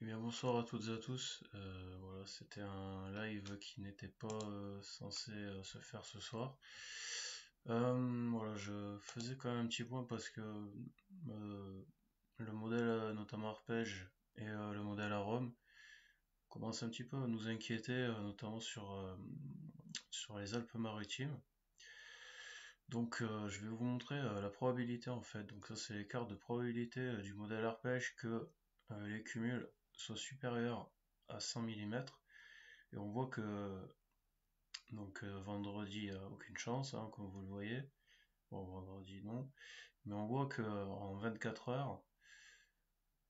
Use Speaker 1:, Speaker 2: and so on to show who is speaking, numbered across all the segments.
Speaker 1: Bien, bonsoir à toutes et à tous. Voilà, c'était un live qui n'était pas censé se faire ce soir. Voilà, je faisais quand même un petit point parce que le modèle, notamment arpège et le modèle arôme, commence un petit peu à nous inquiéter, notamment sur les Alpes-Maritimes. Donc, je vais vous montrer la probabilité en fait. Donc, ça, c'est l'écart de probabilité du modèle arpège que les cumuls soient supérieurs à 100 mm. Et on voit que donc vendredi, aucune chance, hein, comme vous le voyez. Bon, vendredi, non. Mais on voit que en 24 heures,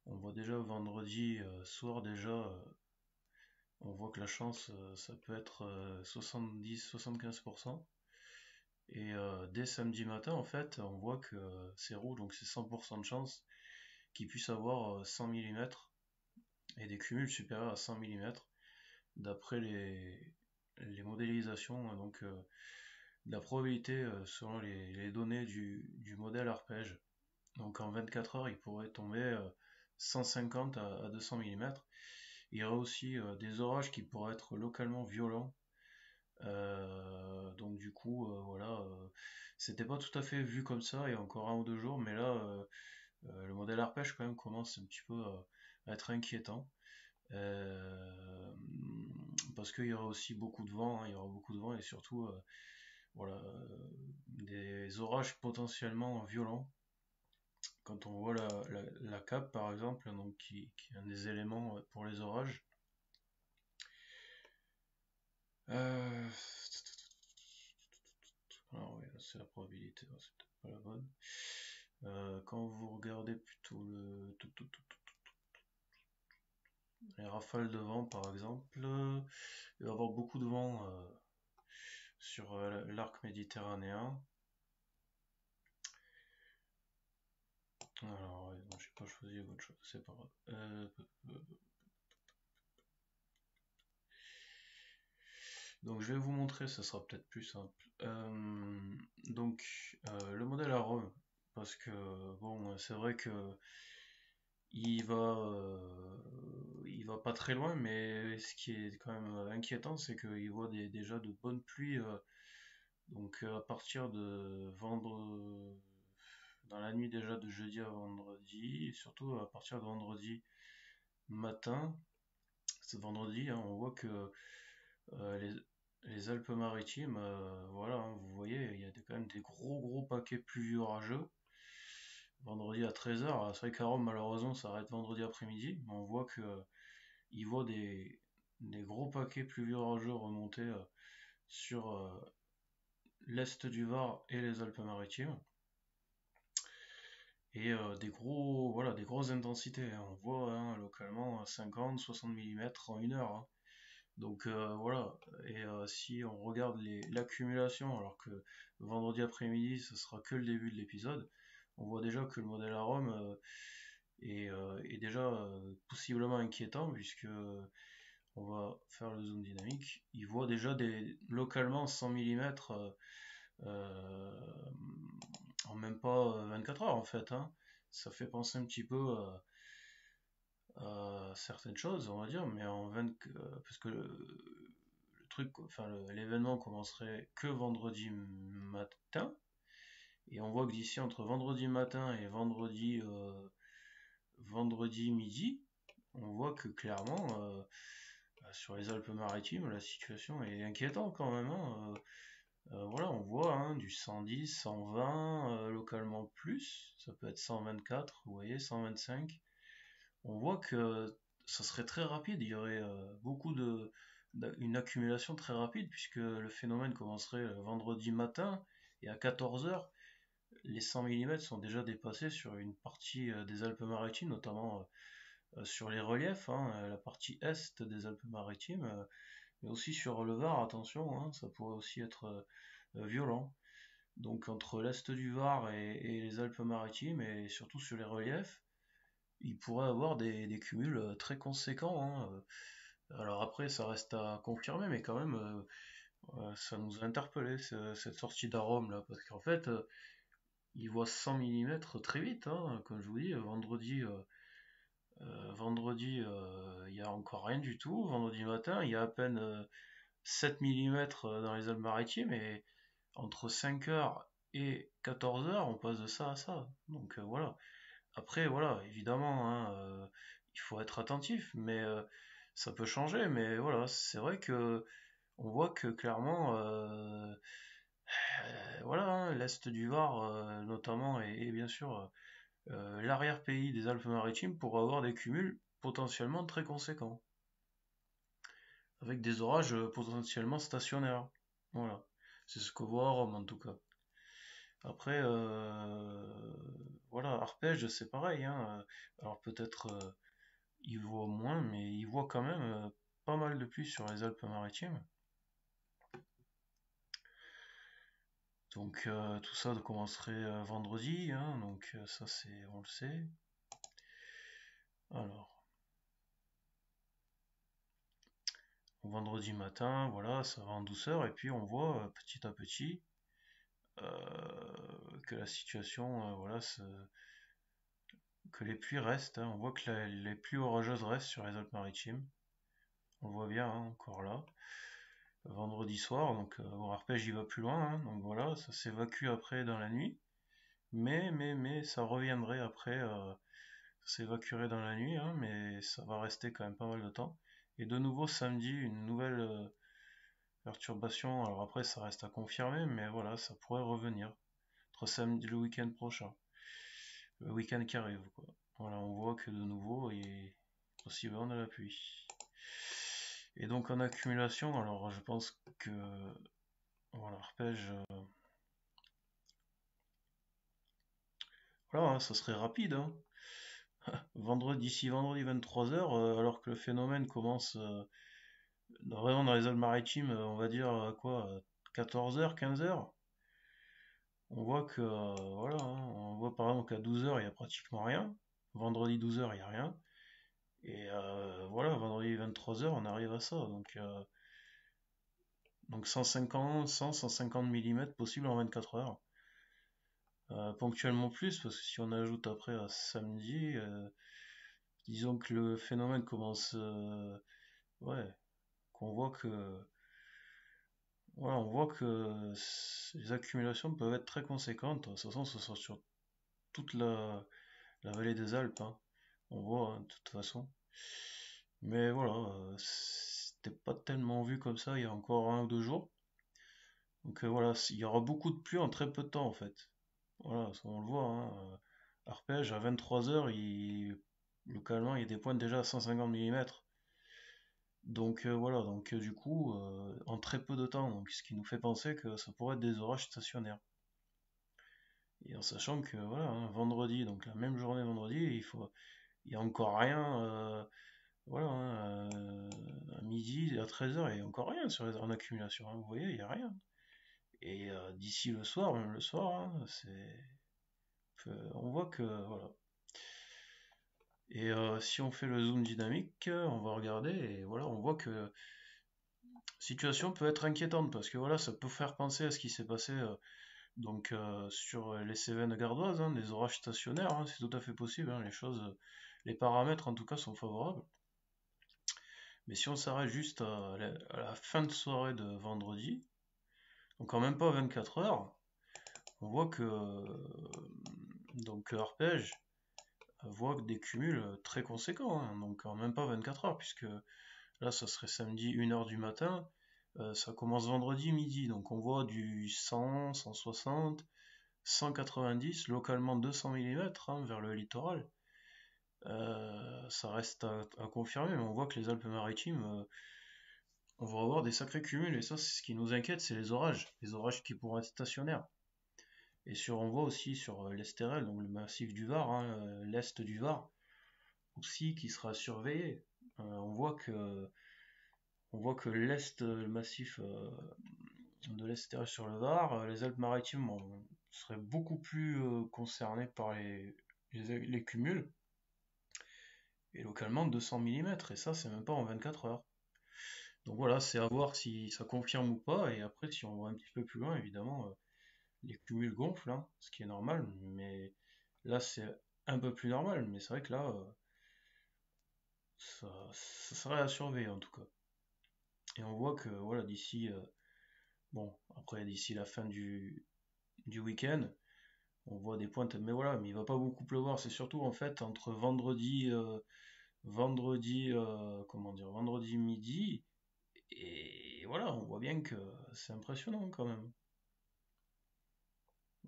Speaker 1: on voit déjà vendredi soir déjà, on voit que la chance, ça peut être 70-75%. Et dès samedi matin, en fait, on voit que c'est rouge, donc c'est 100% de chance qu'il puisse avoir 100 mm et des cumuls supérieurs à 100 mm d'après les modélisations, donc de la probabilité selon les données du modèle arpège. Donc en 24 heures, il pourrait tomber 150 à 200 mm. Il y aura aussi des orages qui pourraient être localement violents. Donc du coup, voilà, c'était pas tout à fait vu comme ça il y a encore 1 ou 2 jours, mais là, le modèle arpège quand même commence un petit peu à être inquiétant. Euh, Parce qu'il y aura aussi beaucoup de vent, hein, il y aura beaucoup de vent et surtout voilà, des orages potentiellement violents. Quand on voit la cape par exemple, donc qui est un des éléments pour les orages. Euh, alors oui, c'est la probabilité, c'est peut-être pas la bonne. Quand vous regardez plutôt les rafales de vent par exemple, il va y avoir beaucoup de vent sur l'arc méditerranéen. Alors, ouais, non, j'ai pas choisi autre chose, c'est pas grave. Donc, je vais vous montrer, ça sera peut-être plus simple. Donc, le modèle à Rome, parce que, bon, c'est vrai que il va pas très loin, mais ce qui est quand même inquiétant, c'est qu'il voit déjà de bonnes pluies, donc à partir de vendredi, dans la nuit déjà de jeudi à vendredi, et surtout à partir de vendredi matin, ce vendredi, hein, on voit que euh, les, les Alpes-Maritimes, voilà, hein, vous voyez, il y a quand même des gros paquets pluvieux orageux. Vendredi à 13 h, c'est vrai qu'à Rome, malheureusement, ça arrête vendredi après-midi, mais on voit que il voit des gros paquets pluvieux orageux remonter sur l'est du Var et les Alpes-Maritimes. Et voilà, des grosses intensités, hein. On voit hein, localement 50-60 mm en 1 heure, hein. Donc voilà, et si on regarde l'accumulation, alors que vendredi après-midi, ce sera que le début de l'épisode, on voit déjà que le modèle Arome est déjà possiblement inquiétant, puisque on va faire le zoom dynamique. Il voit déjà localement 100 mm en même pas 24 heures en fait, hein. Ça fait penser un petit peu à certaines choses, on va dire, mais parce que le truc, enfin l'événement commencerait que vendredi matin, et on voit que d'ici entre vendredi matin et vendredi midi, on voit que clairement sur les Alpes-Maritimes, la situation est inquiétante quand même, hein. Voilà, on voit hein, du 110, 120, localement plus, ça peut être 124, vous voyez, 125. On voit que ça serait très rapide, il y aurait une accumulation très rapide, puisque le phénomène commencerait vendredi matin, et à 14 heures, les 100 mm sont déjà dépassés sur une partie des Alpes-Maritimes, notamment sur les reliefs, hein, la partie est des Alpes-Maritimes, mais aussi sur le Var, attention, hein, ça pourrait aussi être violent. Donc entre l'est du Var et les Alpes-Maritimes, et surtout sur les reliefs, il pourrait avoir des cumuls très conséquents, hein. Alors après, ça reste à confirmer, mais quand même, ça nous a interpellé cette sortie d'arôme là, parce qu'en fait, il voit 100 mm très vite, hein, comme je vous dis, vendredi Vendredi, il n'y a encore rien du tout. Vendredi matin, il y a à peine 7 millimètres dans les Alpes-Maritimes et entre 5 heures et 14 heures, on passe de ça à ça. Donc voilà. Après, voilà, évidemment, hein, il faut être attentif, mais ça peut changer. Mais voilà, c'est vrai que on voit que clairement, voilà, hein, l'Est du Var notamment, et bien sûr l'arrière-pays des Alpes-Maritimes pourrait avoir des cumuls potentiellement très conséquents, avec des orages potentiellement stationnaires. Voilà, c'est ce que voit Rome en tout cas. Après, voilà, Arpège, c'est pareil, hein. Alors peut-être il voit moins, mais il voit quand même pas mal de pluie sur les Alpes-Maritimes. Donc tout ça commencerait vendredi, hein, donc ça c'est, on le sait. Alors, vendredi matin, voilà, ça va en douceur, et puis on voit petit à petit que la situation, voilà, que les pluies restent, hein. On voit que les pluies orageuses restent sur les Alpes-Maritimes. On le voit bien, hein, encore là. Vendredi soir, donc bon, arpège il va plus loin, hein, donc voilà, ça s'évacue après dans la nuit. Mais ça reviendrait après, ça s'évacuerait dans la nuit, hein, mais ça va rester quand même pas mal de temps. Et de nouveau samedi, une nouvelle perturbation. Alors après, ça reste à confirmer, mais voilà, ça pourrait revenir. Entre samedi, le week-end prochain. Le week-end qui arrive, quoi. Voilà, on voit que de nouveau, il est possiblement de la pluie. Et donc en accumulation, alors je pense que voilà, arpège, voilà, hein, ça serait rapide, hein. D'ici vendredi 23 heures, alors que le phénomène commence vraiment dans les Alpes-Maritimes, on va dire quoi, 14 heures, 15 heures. On voit que, voilà, hein, on voit par exemple qu'à 12 heures, il n'y a pratiquement rien. Vendredi 12 heures, il n'y a rien. Et voilà, vendredi 23 heures, on arrive à ça. Donc 150, 100, 150 mm possible en 24 heures. Ponctuellement plus, parce que si on ajoute après à samedi, disons que le phénomène commence, ouais, qu'on voit que, voilà, on voit que les accumulations peuvent être très conséquentes. De toute façon, ce sera sur toute la vallée des Alpes, hein. On voit, hein, de toute façon. Mais voilà, c'était pas tellement vu comme ça il y a encore 1 ou 2 jours. Donc voilà, il y aura beaucoup de pluie en très peu de temps en fait. Voilà, ça, on le voit, hein. Arpège à 23 heures, localement, il y a des pointes déjà à 150 mm. Donc voilà, donc du coup, en très peu de temps, donc ce qui nous fait penser que ça pourrait être des orages stationnaires. Et en sachant que voilà, hein, vendredi, donc la même journée vendredi, il y a encore rien, voilà, hein, à midi, à 13 heures, il y a encore rien en accumulation, hein, vous voyez, il y a rien. Et d'ici le soir, même le soir, hein, on voit que voilà. Et si on fait le zoom dynamique, on va regarder et voilà, on voit que la situation peut être inquiétante parce que voilà, ça peut faire penser à ce qui s'est passé donc sur les Cévennes gardoises, hein, des orages stationnaires, hein, c'est tout à fait possible, hein, les paramètres en tout cas sont favorables. Mais si on s'arrête juste à la fin de soirée de vendredi, donc en même pas 24 heures, on voit que donc Arpège voit des cumuls très conséquents, hein, donc en même pas 24 heures, puisque là ça serait samedi 1 heure du matin, ça commence vendredi midi, donc on voit du 100, 160, 190, localement 200 mm hein, vers le littoral. Ça reste à confirmer, mais on voit que les Alpes-Maritimes, on va avoir des sacrés cumuls, et ça, c'est ce qui nous inquiète, c'est les orages qui pourront être stationnaires. Et on voit aussi sur l'Estérel, donc le massif du Var, hein, l'est du Var, aussi qui sera surveillé. On voit que l'est, le massif de l'Estérel sur le Var, les Alpes-Maritimes seraient beaucoup plus concernés par les cumuls, et localement 200 mm, et ça, c'est même pas en 24 heures. Donc voilà, c'est à voir si ça confirme ou pas, et après, si on va un petit peu plus loin, évidemment, les cumuls gonflent, hein, ce qui est normal, mais là, c'est un peu plus normal, mais c'est vrai que là, ça serait à surveiller en tout cas. Et on voit que voilà, bon, après d'ici la fin du week-end, on voit des pointes, mais voilà, mais il va pas beaucoup pleuvoir, c'est surtout en fait entre comment dire, vendredi midi, et voilà, on voit bien que c'est impressionnant quand même.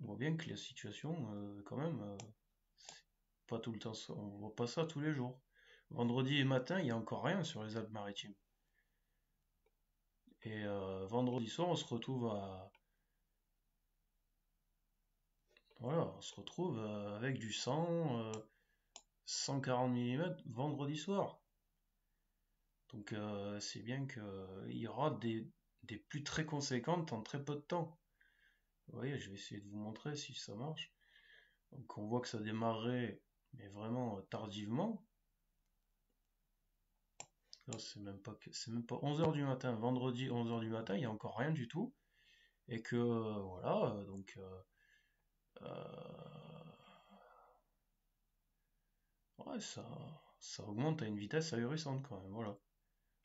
Speaker 1: On voit bien que la situation, quand même, c'est pas tout le temps ça, on voit pas ça tous les jours. Vendredi matin, il y a encore rien sur les Alpes-Maritimes. Et vendredi soir, on se retrouve voilà, on se retrouve avec du 140 mm vendredi soir. Donc c'est bien qu'il y aura des pluies très conséquentes en très peu de temps. Vous voyez, je vais essayer de vous montrer si ça marche. Donc on voit que ça démarrait, mais vraiment tardivement. C'est même pas 11 heures du matin, vendredi 11 heures du matin, il n'y a encore rien du tout. Et que voilà, donc ouais, ça augmente à une vitesse ahurissante quand même, voilà.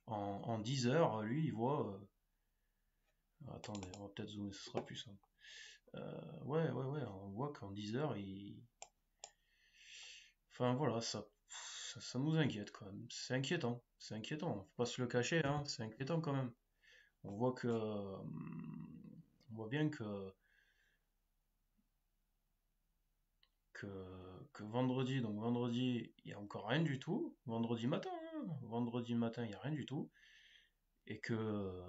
Speaker 1: En 10 heures, lui, il voit. Attendez, on va peut-être zoomer, ce sera plus simple. Ouais, on voit qu'en 10 heures, il. Enfin voilà, ça nous inquiète quand même. C'est inquiétant, faut pas se le cacher, hein, c'est inquiétant quand même. On voit que. On voit bien que, que vendredi, donc vendredi, il n'y a encore rien du tout. Vendredi matin, hein, vendredi matin, il n'y a rien du tout. Et que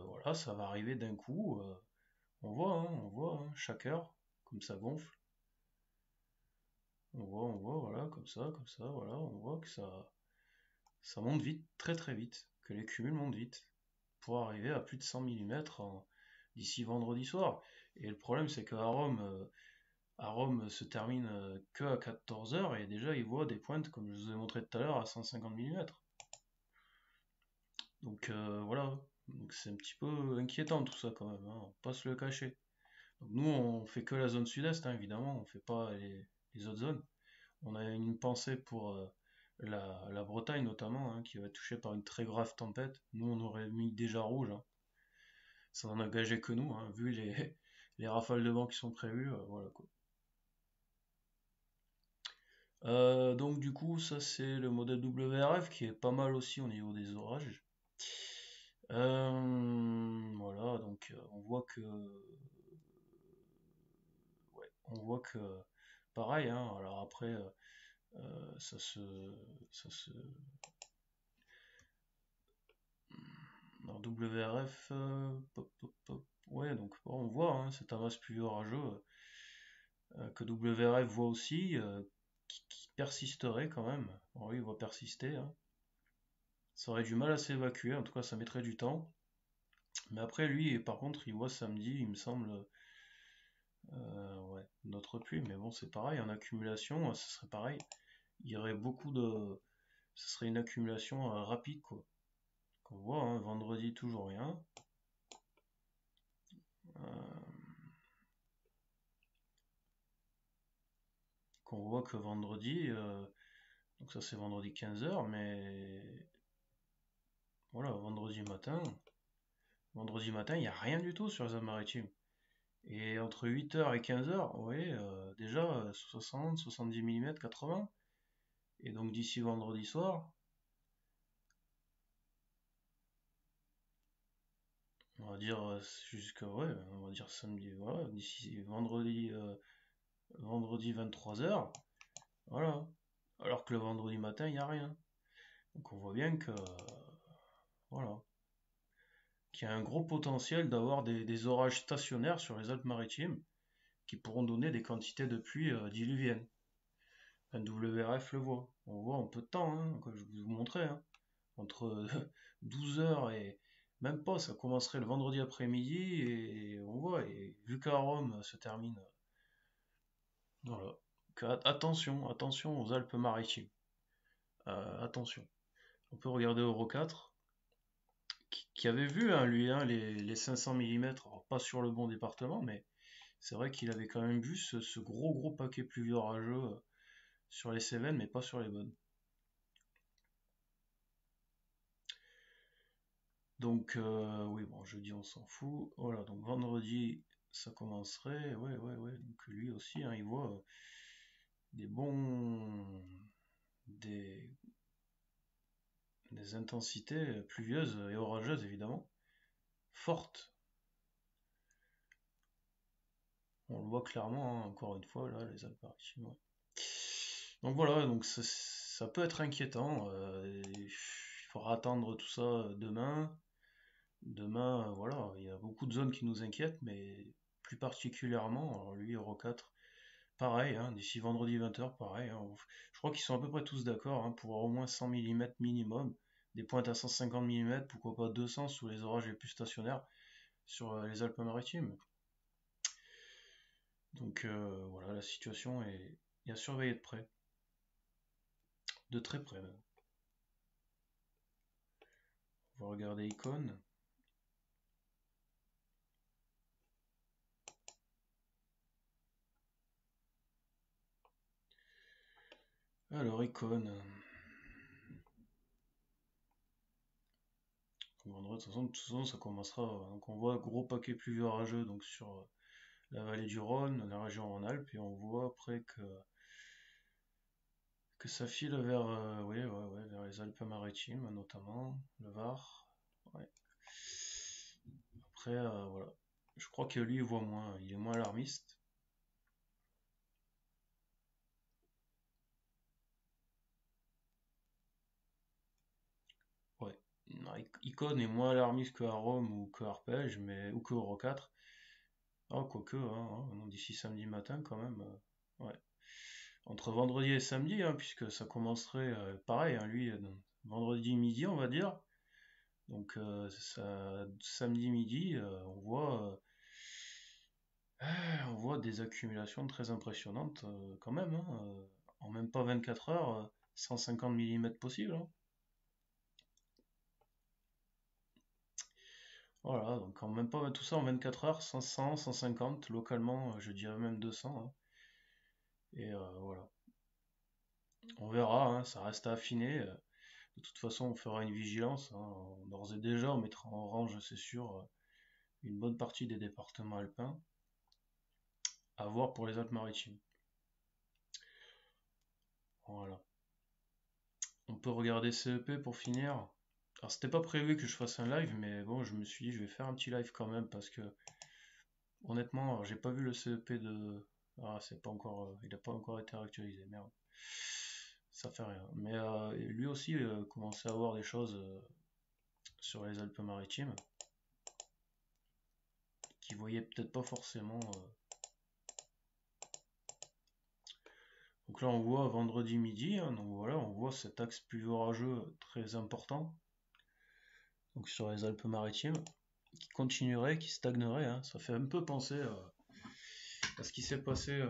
Speaker 1: voilà, ça va arriver d'un coup. On voit, hein, chaque heure, comme ça gonfle. On voit, voilà, comme ça, voilà, on voit que ça monte vite, très très vite, que les cumuls montent vite, pour arriver à plus de 100 mm d'ici vendredi soir. Et le problème, c'est qu'à Rome, Rome se termine que à 14 heures et déjà il voit des pointes, comme je vous ai montré tout à l'heure, à 150 mm. Donc voilà, donc c'est un petit peu inquiétant tout ça quand même, hein, on va pas se le cacher. Donc nous on fait que la zone sud-est, hein, évidemment, on fait pas les autres zones. On a une pensée pour la Bretagne notamment, hein, qui va être touchée par une très grave tempête. Nous on aurait mis déjà rouge, hein. Ça n'en a gagé que nous, hein, vu les rafales de vent qui sont prévues, voilà quoi. Donc du coup, ça c'est le modèle WRF qui est pas mal aussi au niveau des orages. Voilà, donc on voit que pareil, hein, alors après ça se ça se dans WRF ouais, donc bon, on voit, hein, cet amas pluvieux orageux que WRF voit aussi, qui persisterait quand même. Bon, oui, il va persister, hein. Ça aurait du mal à s'évacuer, en tout cas ça mettrait du temps. Mais après lui, par contre, il voit samedi, il me semble, ouais, notre pluie. Mais bon, c'est pareil, en accumulation, ce serait pareil. Il y aurait beaucoup de. Ce serait une accumulation rapide, quoi. Qu'on voit, hein, vendredi, toujours rien. Euh, qu'on voit que vendredi, donc ça c'est vendredi 15 heures, mais voilà, vendredi matin, il n'y a rien du tout sur les Alpes-Maritimes. Et entre 8 heures et 15 heures, oui, déjà 60, 70 mm, 80. Et donc d'ici vendredi soir, on va dire jusqu'à, ouais, on va dire samedi, voilà, d'ici vendredi 23 heures, voilà. Alors que le vendredi matin, il n'y a rien. Donc on voit bien que, voilà, qu'il y a un gros potentiel d'avoir des orages stationnaires sur les Alpes-Maritimes qui pourront donner des quantités de pluie diluviennes. Un WRF le voit. On voit en peu de temps, hein, comme je vous montrais, hein, entre 12 heures et même pas, ça commencerait le vendredi après-midi et on voit, et vu qu'à Rome se termine, voilà. Attention, attention aux Alpes-Maritimes. Attention. On peut regarder Euro 4, qui avait vu, hein, lui, hein, les 500 mm, pas sur le bon département, mais c'est vrai qu'il avait quand même vu ce gros gros paquet pluvieux orageux sur les Cévennes, mais pas sur les bonnes. Donc, oui, bon, jeudi, on s'en fout. Voilà, donc vendredi, ça commencerait. Ouais, ouais, ouais. Donc, lui aussi, hein, il voit des bons. Des, des intensités pluvieuses et orageuses, évidemment, fortes. On le voit clairement, hein, encore une fois, là, les Alpes-Maritimes. Ouais. Donc voilà, donc ça peut être inquiétant. Il faudra attendre tout ça demain. Demain, voilà, il y a beaucoup de zones qui nous inquiètent, mais plus particulièrement, alors lui, Euro 4, pareil, hein, d'ici vendredi 20h, pareil. Hein, je crois qu'ils sont à peu près tous d'accord hein, pour au moins 100 mm minimum. Des pointes à 150 mm, pourquoi pas 200 sous les orages les plus stationnaires sur les Alpes-Maritimes. Donc voilà, la situation est à surveiller de près. De très près même. On va regarder Icône. Alors Icône. De toute façon, ça commencera. Donc on voit gros paquet pluvieux orageux donc sur la vallée du Rhône, la région Rhône-Alpes, et on voit après que ça file vers, ouais, ouais, ouais, vers les Alpes-Maritimes notamment, le Var. Ouais. Après, voilà. Je crois que lui, il voit moins, il est moins alarmiste. Ouais. Non, Icône est moins alarmiste que à Rome ou que Arpège, mais, ou que Euro 4. Ah, quoique, hein, d'ici samedi matin quand même. Ouais. Entre vendredi et samedi, hein, puisque ça commencerait pareil, hein, lui, vendredi midi, on va dire. Donc samedi midi, on voit des accumulations très impressionnantes quand même. Hein, en même pas 24 heures, 150 mm possible. Hein. Voilà, donc en même pas tout ça en 24 heures, 500, 150, localement, je dirais même 200. Hein. Et voilà. On verra, hein, ça reste à affiner. De toute façon, on fera une vigilance. Hein. D'ores et déjà, on mettra en range, c'est sûr, une bonne partie des départements alpins. À voir pour les Alpes-Maritimes. Voilà. On peut regarder CEP pour finir. Alors, c'était pas prévu que je fasse un live, mais bon, je me suis dit, je vais faire un petit live quand même parce que, honnêtement, j'ai pas vu le CEP de. Ah, c'est pas encore. Il a pas encore été actualisé, merde. Ça fait rien. Mais lui aussi commençait à voir des choses sur les Alpes-Maritimes qu'il voyait peut-être pas forcément. Donc là, on voit vendredi midi, hein, donc voilà, on voit cet axe pluvieux orageux très important, donc sur les Alpes-Maritimes, qui continuerait, qui stagnerait. Hein. Ça fait un peu penser à ce qui s'est passé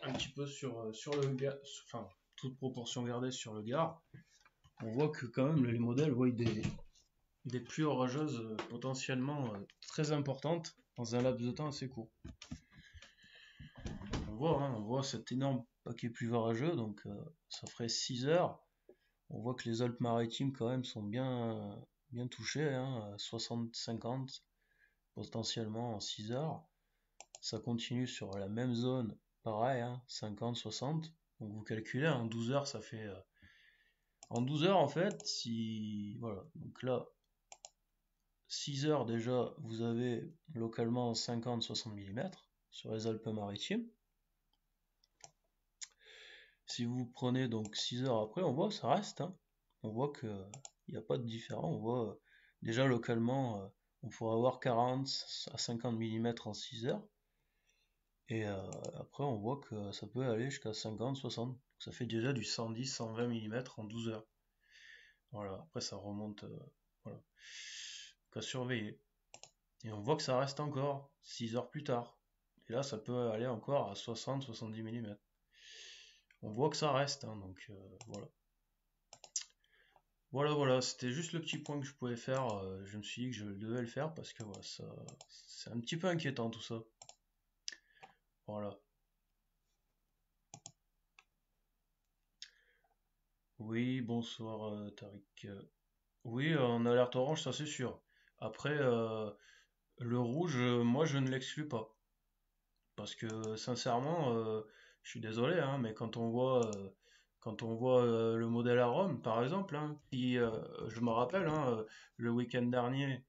Speaker 1: un petit peu sur le Gard, enfin, toute proportion gardée sur le Gard. On voit que quand même les modèles voient des pluies orageuses potentiellement très importantes dans un laps de temps assez court. On voit cet énorme paquet pluvieux orageux, donc ça ferait 6 heures. On voit que les Alpes-Maritimes quand même sont bien touchées, hein, 60-50 potentiellement en 6 heures. Ça continue sur la même zone, pareil, hein, 50-60. Donc vous calculez, en 12 heures, ça fait... en 12 heures, en fait, si... Voilà, donc là, 6 heures déjà, vous avez localement 50-60 mm sur les Alpes-Maritimes. Si vous prenez donc 6 heures après, on voit ça reste. Hein. On voit qu'il n'y a pas de différence. On voit déjà localement, on pourrait avoir 40 à 50 mm en 6 heures. Et après, on voit que ça peut aller jusqu'à 50, 60. Ça fait déjà du 110, 120 mm en 12 heures. Voilà, après ça remonte. Voilà. Qu'à surveiller. Et on voit que ça reste encore 6 heures plus tard. Et là, ça peut aller encore à 60, 70 mm. On voit que ça reste, hein, donc voilà. Voilà, c'était juste le petit point que je pouvais faire. Je me suis dit que je devais le faire parce que voilà, c'est un petit peu inquiétant tout ça. Voilà. Oui, bonsoir Tariq. Oui, en alerte orange, ça c'est sûr. Après, le rouge, moi je ne l'exclus pas. Parce que sincèrement, je suis désolé, hein, mais quand on voit le modèle à Rome, par exemple, hein, je me rappelle, hein, le week-end dernier,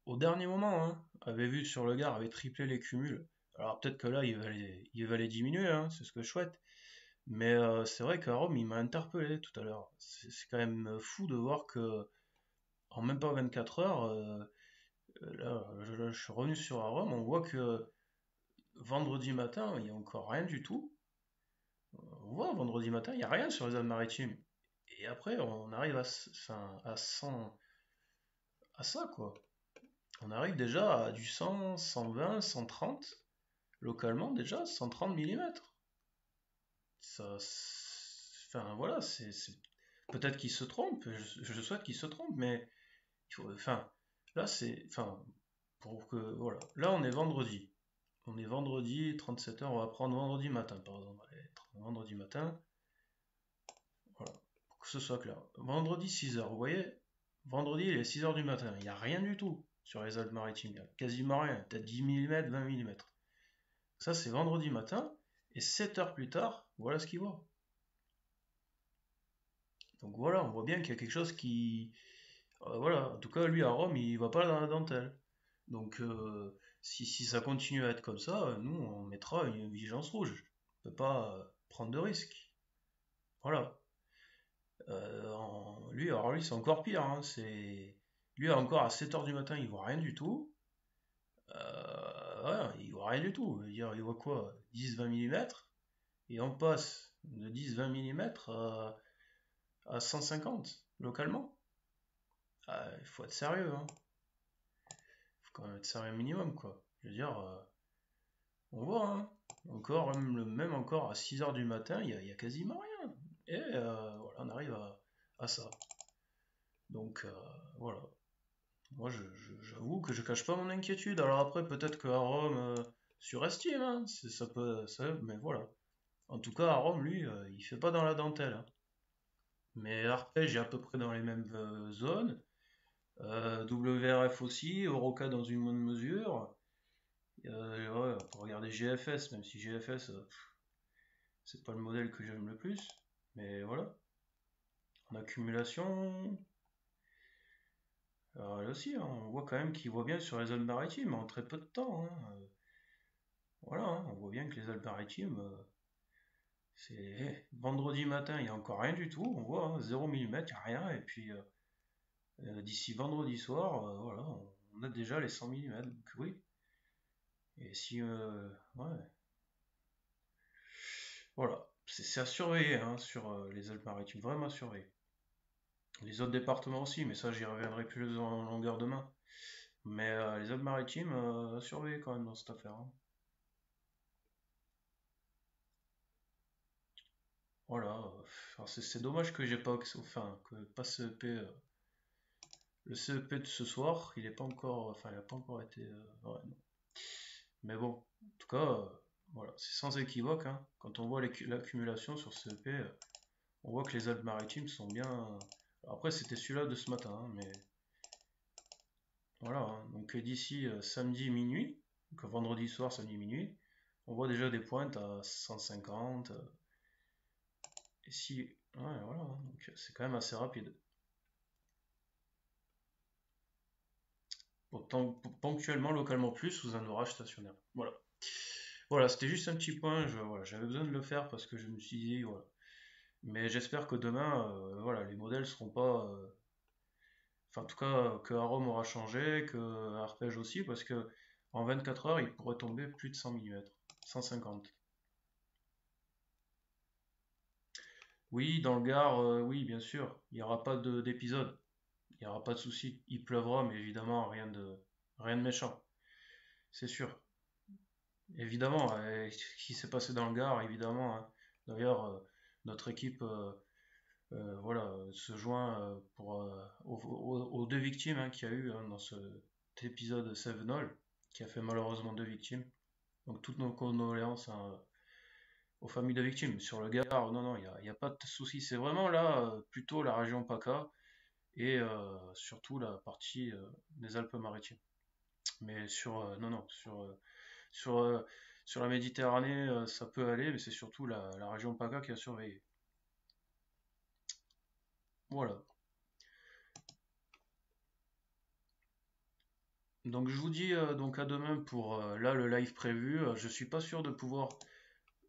Speaker 1: au dernier moment, hein, avait vu sur le Gard, avait triplé les cumuls. Alors peut-être que là, il va les diminuer, hein, c'est ce que je souhaite. Mais c'est vrai qu'à Rome, il m'a interpellé tout à l'heure. C'est quand même fou de voir que en même pas 24 heures, là, je suis revenu sur Rome, on voit que vendredi matin, il n'y a encore rien du tout. On voit vendredi matin, il n'y a rien sur les Alpes-Maritimes. Et après, on arrive enfin, à 100, à ça, quoi. On arrive déjà à du 100, 120, 130, localement déjà, 130 millimètres. Ça, enfin, voilà, peut-être qu'il se trompe, je souhaite qu'il se trompe, mais enfin, là, enfin, pour que, voilà. Là, on est vendredi. On est vendredi, 37 heures, on va prendre vendredi matin, par exemple. Allez, vendredi matin, voilà, pour que ce soit clair. Vendredi 6 heures, vous voyez, vendredi il est 6 heures du matin, il n'y a rien du tout sur les Alpes-Maritimes, il n'y a quasiment rien, peut-être 10 mm, 20 mm. Ça c'est vendredi matin, et 7 heures plus tard, voilà ce qu'il voit. Donc voilà, on voit bien qu'il y a quelque chose qui... voilà, en tout cas lui à Rome, il va pas dans la dentelle. Donc si ça continue à être comme ça, nous on mettra une vigilance rouge. On peut pas prendre de risques. Voilà. Lui, alors lui, c'est encore pire, hein, lui, encore à 7 heures du matin, il voit rien du tout. Ouais, il voit rien du tout. Je veux dire, il voit quoi? 10-20 mm. Et on passe de 10-20 mm à 150 localement. Il faut être sérieux, hein. Il faut quand même être sérieux minimum, quoi. Je veux dire, on voit, hein. Encore, même encore à 6 heures du matin, il y a quasiment rien. Et voilà, on arrive à ça. Donc, voilà. Moi, j'avoue que je cache pas mon inquiétude. Alors après, peut-être qu'à Rome surestime, hein, ça peut, mais voilà. En tout cas, à Rome, lui, il fait pas dans la dentelle, hein. Mais Arpège est à peu près dans les mêmes zones. WRF aussi, Oroca dans une bonne mesure. Ouais, on peut regarder GFS, même si GFS, c'est pas le modèle que j'aime le plus. Mais voilà. En accumulation, alors là aussi, hein, on voit quand même qu'il voit bien sur les zones maritimes en très peu de temps, hein. Voilà, hein, on voit bien que les Alpes-Maritimes, c'est vendredi matin, il n'y a encore rien du tout, on voit, hein, 0 mm, il n'y a rien, et puis d'ici vendredi soir, voilà, on a déjà les 100 mm, donc oui. Et si, ouais, voilà, c'est à surveiller, hein, sur les Alpes-Maritimes, vraiment à surveiller. Les autres départements aussi, mais ça j'y reviendrai plus en longueur de main. Mais les Alpes-Maritimes, à surveiller quand même dans cette affaire, hein. Voilà, alors c'est dommage que j'ai pas, enfin, que pas CEP. Le CEP de ce soir, il est pas encore, enfin, il a pas encore été, ouais, non. Mais bon, en tout cas, voilà, c'est sans équivoque, hein. Quand on voit l'accumulation sur CEP, on voit que les Alpes-Maritimes sont bien. Alors après, c'était celui-là de ce matin, hein, mais voilà, hein. Donc d'ici samedi minuit, donc vendredi soir, samedi minuit, on voit déjà des pointes à 150. Et si, ouais, voilà, hein. Donc c'est quand même assez rapide. Autant ponctuellement, localement plus, sous un orage stationnaire. Voilà. Voilà, c'était juste un petit point, voilà, j'avais besoin de le faire parce que je me suis dit, voilà. Mais j'espère que demain, voilà, les modèles seront pas. Enfin, en tout cas, que Arom aura changé, que Arpège aussi, parce que en 24 heures, il pourrait tomber plus de 100 mm, 150. Oui, dans le Gard, oui, bien sûr, il n'y aura pas d'épisode, il n'y aura pas de souci. Il pleuvra, mais évidemment, rien de méchant, c'est sûr. Évidemment, ce qui s'est passé dans le Gard, évidemment, hein. D'ailleurs, notre équipe voilà, se joint aux deux victimes, hein, qu'il y a eu, hein, dans cet épisode Sevenol, qui a fait malheureusement deux victimes. Donc toutes nos condoléances, hein, aux familles de victimes. Sur le Gard, non, non, il n'y a pas de souci. C'est vraiment là, plutôt la région PACA. et surtout la partie des Alpes-Maritimes. Mais non, non, sur, euh, sur la Méditerranée, ça peut aller, mais c'est surtout la région PACA qui a surveillé. Voilà. Donc je vous dis donc à demain pour là le live prévu. Je suis pas sûr de pouvoir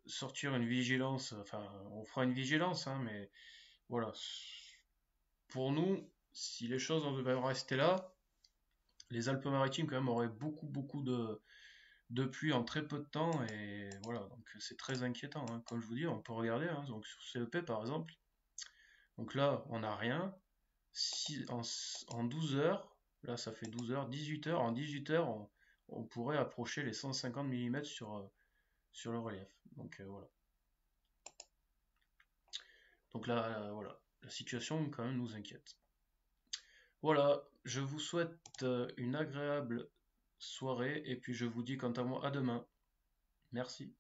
Speaker 1: sortir une vigilance. Enfin, on fera une vigilance, hein, mais voilà. Pour nous, si les choses devaient rester là, les Alpes-Maritimes quand même auraient beaucoup de pluie en très peu de temps et voilà. Donc c'est très inquiétant, hein. Comme je vous dis, on peut regarder, hein, donc sur CEP par exemple. Donc là, on n'a rien. Si, en 12 heures, là ça fait 12 heures, 18 heures, en 18 heures, on pourrait approcher les 150 mm sur le relief. Donc voilà. Donc là, voilà, la situation quand même nous inquiète. Voilà, je vous souhaite une agréable soirée et puis je vous dis quant à moi à demain. Merci.